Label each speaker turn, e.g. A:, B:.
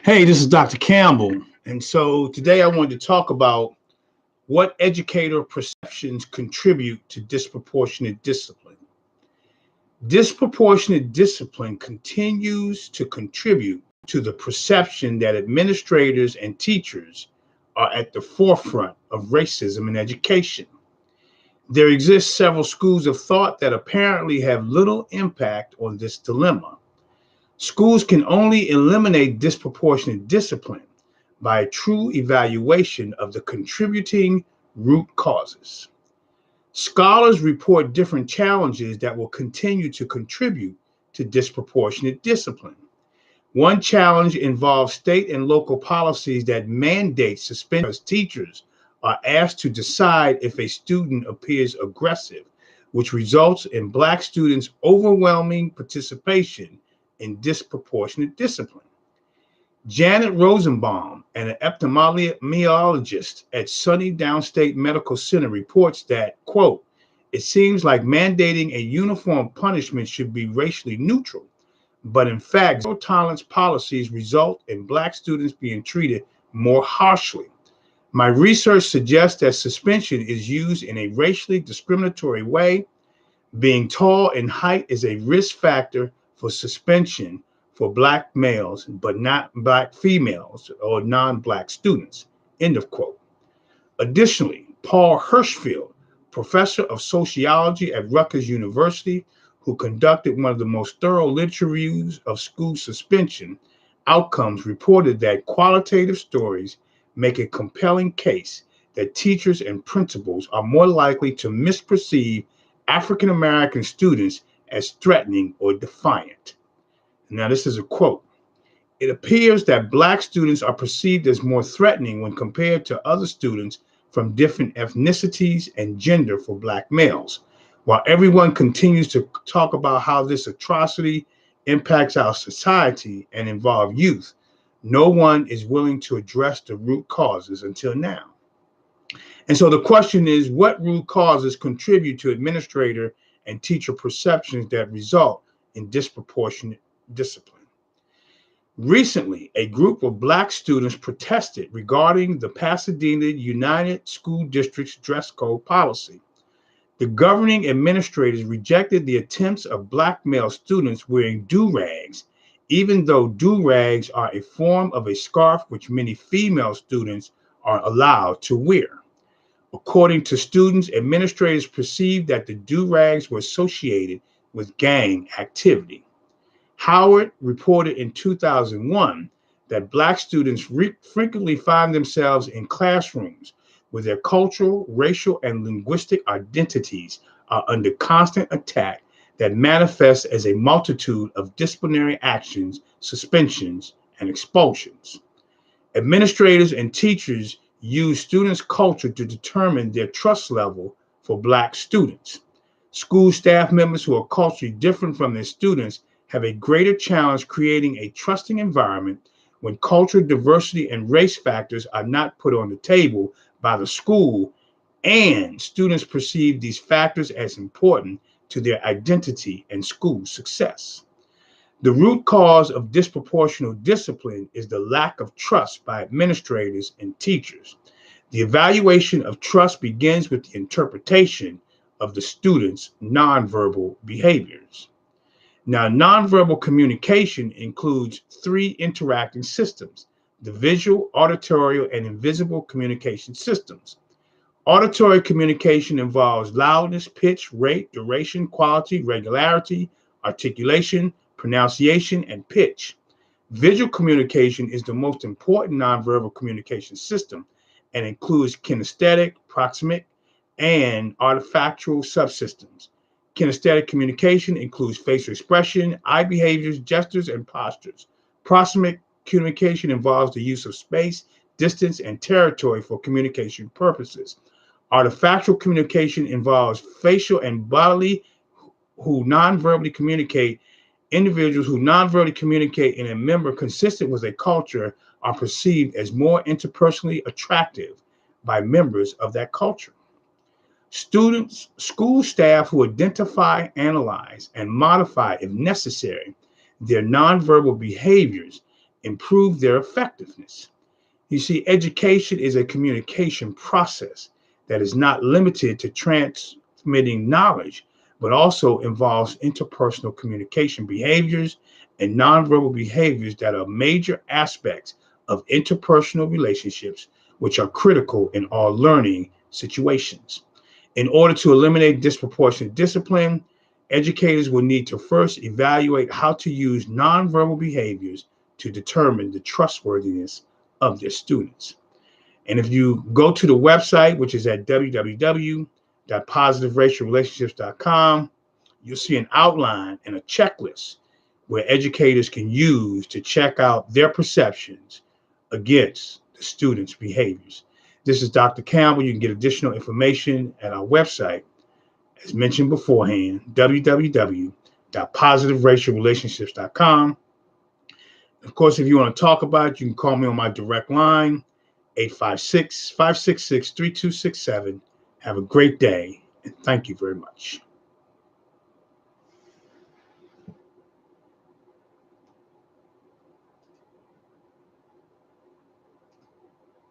A: Hey, this is Dr. Campbell. And so today I wanted to talk about what educator perceptions contribute to disproportionate discipline. Disproportionate discipline continues to contribute to the perception that administrators and teachers are at the forefront of racism in education. There exist several schools of thought that apparently have little impact on this dilemma. Schools can only eliminate disproportionate discipline by a true evaluation of the contributing root causes. Scholars report different challenges that will continue to contribute to disproportionate discipline. One challenge involves state and local policies that mandate suspension as teachers are asked to decide if a student appears aggressive, which results in Black students' overwhelming participation in disproportionate discipline. Janet Rosenbaum, an epidemiologist at SUNY Downstate Medical Center, reports that, quote, it seems like mandating a uniform punishment should be racially neutral, but in fact, zero tolerance policies result in Black students being treated more harshly. My research suggests that suspension is used in a racially discriminatory way. Being tall in height is a risk factor for suspension for Black males, but not Black females or non-Black students, end of quote. Additionally, Paul Hirschfield, professor of sociology at Rutgers University, who conducted one of the most thorough literature reviews of school suspension outcomes, reported that qualitative stories make a compelling case that teachers and principals are more likely to misperceive African American students as threatening or defiant. Now, this is a quote. It appears that Black students are perceived as more threatening when compared to other students from different ethnicities and gender for Black males. While everyone continues to talk about how this atrocity impacts our society and involves youth, no one is willing to address the root causes until now. And so the question is, what root causes contribute to administrator and teacher perceptions that result in disproportionate discipline? Recently, a group of Black students protested regarding the Pasadena United School District's dress code policy. The governing administrators rejected the attempts of Black male students wearing do-rags, even though do-rags are a form of a scarf which many female students are allowed to wear. According to students, administrators perceived that the do-rags were associated with gang activity. Howard reported in 2001 that Black students frequently find themselves in classrooms where their cultural, racial, and linguistic identities are under constant attack that manifests as a multitude of disciplinary actions, suspensions, and expulsions. Administrators and teachers use students' culture to determine their trust level for Black students. School staff members who are culturally different from their students have a greater challenge creating a trusting environment when cultural diversity and race factors are not put on the table by the school and students perceive these factors as important to their identity and school success. The root cause of disproportionate discipline is the lack of trust by administrators and teachers. The evaluation of trust begins with the interpretation of the student's nonverbal behaviors. Now, nonverbal communication includes three interacting systems: the visual, auditory, and invisible communication systems. Auditory communication involves loudness, pitch, rate, duration, quality, regularity, articulation, pronunciation, and pitch. Visual communication is the most important nonverbal communication system and includes kinesthetic, proxemic, and artifactual subsystems. Kinesthetic communication includes facial expression, eye behaviors, gestures, and postures. Proxemic communication involves the use of space, distance, and territory for communication purposes. Artifactual communication involves facial and bodily who non-verbally communicate. Individuals who non-verbally communicate in a member consistent with a culture are perceived as more interpersonally attractive by members of that culture. Students, school staff who identify, analyze, and modify, if necessary, their nonverbal behaviors improve their effectiveness. You see, education is a communication process that is not limited to transmitting knowledge, but also involves interpersonal communication behaviors and nonverbal behaviors that are major aspects of interpersonal relationships, which are critical in all learning situations. In order to eliminate disproportionate discipline, educators will need to first evaluate how to use nonverbal behaviors to determine the trustworthiness of their students. And if you go to the website, which is at www.positiveracialrelationships.com, you'll see an outline and a checklist where educators can use to check out their perceptions against the students' behaviors. This is Dr. Campbell. You can get additional information at our website, as mentioned beforehand, www.positiveracialrelationships.com. Of course, if you want to talk about it, you can call me on my direct line, 856-566-3267. Have a great day, and thank you very much.